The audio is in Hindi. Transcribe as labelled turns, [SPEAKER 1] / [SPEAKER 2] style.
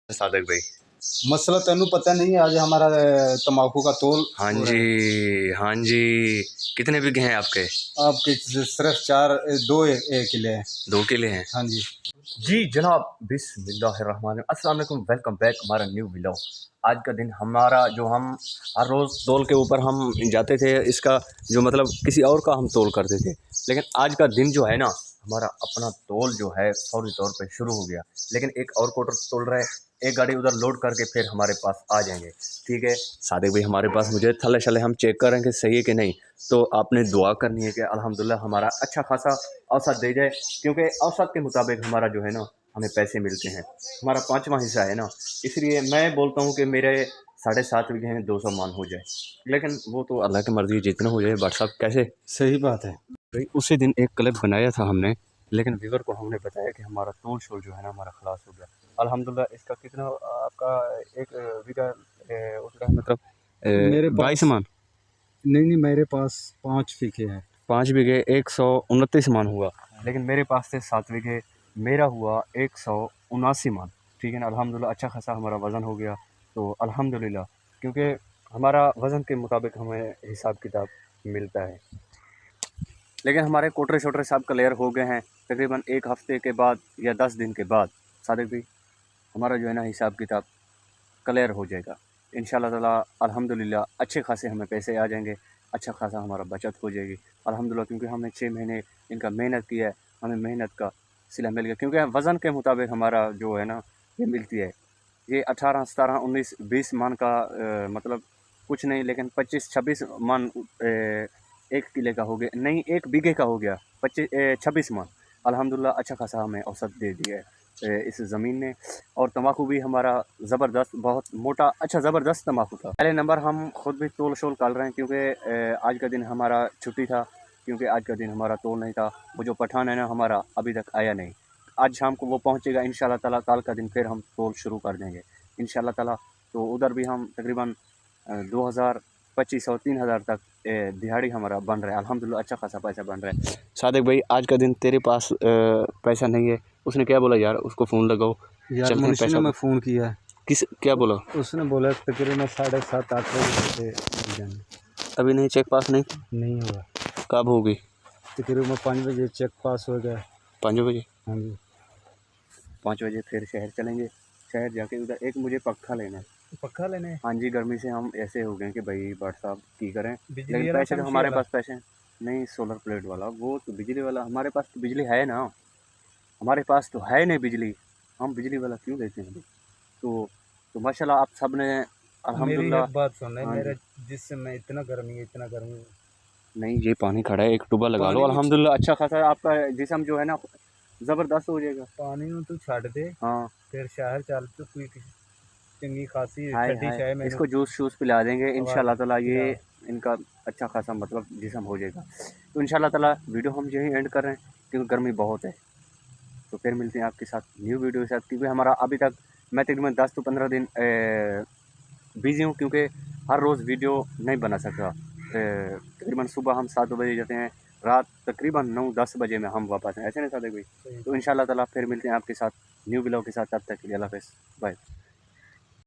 [SPEAKER 1] सादक भाई।
[SPEAKER 2] मसला तेनू पता नहीं है, आज हमारा तम्बाकू का तोल
[SPEAKER 1] हाँ
[SPEAKER 2] हो रहा
[SPEAKER 1] जी,
[SPEAKER 2] है।
[SPEAKER 1] हाँ जी। कितने बीघे हैं आपके?
[SPEAKER 2] आपके सिर्फ दो किले हैं।
[SPEAKER 1] 2 किले हैं।
[SPEAKER 2] हाँ जी।
[SPEAKER 1] जी जनाब, बिस्मिल्लाहिर्रहमानिर्रहीम, अस्सलाम वालेकुम, वेलकम बैक हमारा न्यू व्लॉग। आज का दिन हमारा जो हम हर रोज़ तोल के ऊपर हम जाते थे, इसका जो मतलब किसी और का हम तोल करते थे, लेकिन आज का दिन जो है ना, हमारा अपना तोल जो है फौरी तौर पे शुरू हो गया। लेकिन एक और कोटर तोल रहे, एक गाड़ी उधर लोड करके फिर हमारे पास आ जाएंगे। ठीक है सादिक भाई, हमारे पास मुझे थले शले हम चेक करेंगे सही है कि नहीं। तो आपने दुआ करनी है कि अल्हम्दुलिल्लाह हमारा अच्छा खासा औसत दे जाए, क्योंकि औसत के मुताबिक हमारा जो है ना हमें पैसे मिलते हैं। हमारा 5वां हिस्सा है ना, इसलिए मैं बोलता हूँ कि मेरे 7.5 बीघे हैं 200 मान हो जाए, लेकिन वो तो अल्लाह की मर्ज़ी, जितना हो जाए। बट साहब कैसे?
[SPEAKER 2] सही बात है
[SPEAKER 1] भाई उसी दिन एक क्लिप बनाया था हमने, लेकिन व्यूवर को हमने बताया कि हमारा तोल शोल जो है ना हमारा खलास हो गया अल्हम्दुलिल्लाह। इसका कितना आपका एक बीघा उसका मतलब
[SPEAKER 2] मेरे
[SPEAKER 1] 22
[SPEAKER 2] पास।
[SPEAKER 1] मान?
[SPEAKER 2] नहीं, मेरे पास 5 फीके हैं।
[SPEAKER 1] 5 बीघे 129 मान हुआ, लेकिन मेरे पास से 7 बीघे, मेरा हुआ 179 मान। ठीक है ना, अल्हम्दुलिल्लाह अच्छा खासा हमारा वज़न हो गया। तो अल्हम्दुलिल्लाह, क्योंकि हमारा वज़न के मुताबिक हमें हिसाब किताब मिलता है। लेकिन हमारे कोटरे शोटरे सब क्लियर हो गए हैं तकरीबन 1 हफ़्ते के बाद या 10 दिन के बाद। सादिक भी हमारा जो है ना हिसाब किताब क्लियर हो जाएगा इंशाल्लाह ताला। अल्हम्दुलिल्लाह अच्छे खासे हमें पैसे आ जाएंगे, अच्छा खासा हमारा बचत हो जाएगी अल्हम्दुलिल्लाह, क्योंकि हमने 6 महीने इनका मेहनत की है, हमें मेहनत का सिला मिल गया। क्योंकि वज़न के मुताबिक हमारा जो है ना ये मिलती है, ये 18 17 19 20 मन का मतलब कुछ नहीं, लेकिन 25 26 मन 1 किले का हो गया, नहीं 1 बीघे का हो गया 26 मन। अल्हम्दुलिल्लाह अच्छा खासा हमें औसत दे दिया है इस ज़मीन ने। और तम्बाकू भी हमारा ज़बरदस्त, बहुत मोटा, अच्छा ज़बरदस्त तम्बाकू था। पहले नंबर हम खुद भी तोल शोल कर रहे हैं, क्योंकि आज का दिन हमारा छुट्टी था, क्योंकि आज का दिन हमारा तोल नहीं था। वो जो पठान है ना हमारा अभी तक आया नहीं, आज शाम को वो पहुंचेगा इंशाल्लाह ताला। कल का दिन फिर हम तोल शुरू कर देंगे इंशाल्लाह ताला। तो उधर भी हम तकरीबन 2000 2500 3000 तक दिहाड़ी हमारा बन रहा है अल्हम्दुलिल्लाह, अच्छा खासा पैसा बन रहा है। सादिक भाई आज का दिन तेरे पास पैसा नहीं है, उसने क्या बोला यार, उसको फ़ोन लगाओ
[SPEAKER 2] यार
[SPEAKER 1] चलते हैं
[SPEAKER 2] मुंशी ने
[SPEAKER 1] पैसा।
[SPEAKER 2] मैं फ़ोन किया है।
[SPEAKER 1] किस क्या बोला?
[SPEAKER 2] उसने बोला तकरीबन 7:30 8 बजे से मिल जाना।
[SPEAKER 1] अभी नहीं, चेक पास नहीं?
[SPEAKER 2] नहीं हुआ।
[SPEAKER 1] कब होगी?
[SPEAKER 2] तकरीबन 5 बजे चेक पास हो गया।
[SPEAKER 1] 5 बजे?
[SPEAKER 2] हाँ जी।
[SPEAKER 1] 5 बजे फिर शहर चलेंगे, शहर जाके उधर एक मुझे पक्खा लेना है।
[SPEAKER 2] पक्का लेने
[SPEAKER 1] हाँ जी, गर्मी से हम ऐसे हो गए कि भाई बट साहब की करें,
[SPEAKER 2] बिजली
[SPEAKER 1] लेकिन
[SPEAKER 2] वाला
[SPEAKER 1] पैसे तो
[SPEAKER 2] शमशी
[SPEAKER 1] हमारे
[SPEAKER 2] वाला।
[SPEAKER 1] पास पैसे नहीं। सोलर प्लेट वाला, वो तो बिजली वाला, हमारे पास तो बिजली है ना, हमारे पास तो है नहीं बिजली, हम बिजली वाला क्यों लेते हैं अभी? तो माशाल्लाह आप सब ने
[SPEAKER 2] मेरी
[SPEAKER 1] अल्हम्दुलिल्लाह।
[SPEAKER 2] एक बात सुन है,
[SPEAKER 1] हाँ जी।
[SPEAKER 2] मेरे जिसम में इतना गर्मी है।
[SPEAKER 1] नहीं ये पानी खड़ा है, एक टूबा लगा लो,
[SPEAKER 2] पानी में
[SPEAKER 1] अल्हम्दुलिल्लाह अच्छा खासा आपका जिस्म जो है ना ज़बरदस्त हो जाएगा।
[SPEAKER 2] पानी में तू छड़ दे,
[SPEAKER 1] हाँ।
[SPEAKER 2] फिर शहर चल तो कोई चंगी खासी
[SPEAKER 1] हाय
[SPEAKER 2] ठंडी
[SPEAKER 1] हाय,
[SPEAKER 2] चाय मैंने
[SPEAKER 1] इसको जूस शूस पिला देंगे
[SPEAKER 2] आवाज़
[SPEAKER 1] इंशाल्लाह ताला, ये
[SPEAKER 2] पिला।
[SPEAKER 1] इनका अच्छा खासा मतलब जिस्म हो जाएगा। तो इंशाल्लाह ताला वीडियो हम यहीं एंड कर रहे हैं, क्योंकि गर्मी बहुत है। तो फिर मिलते हैं आपके साथ न्यू वीडियो के साथ, क्योंकि हमारा अभी तक मैं तकरीबन 10 से 15 दिन बिज़ी हूँ, क्योंकि हर रोज़ वीडियो नहीं बना सकता। तकरीबन सुबह हम 7 बजे जाते हैं, रात तकरीबन 9-10 बजे में हम वापस हैं, ऐसे नहीं सादे भाई। तो इंशाल्लाह ताला फिर मिलते हैं आपके साथ न्यू ब्लॉग के साथ, तब तक के लिए अल्लाह हाफ़िज़, बाय।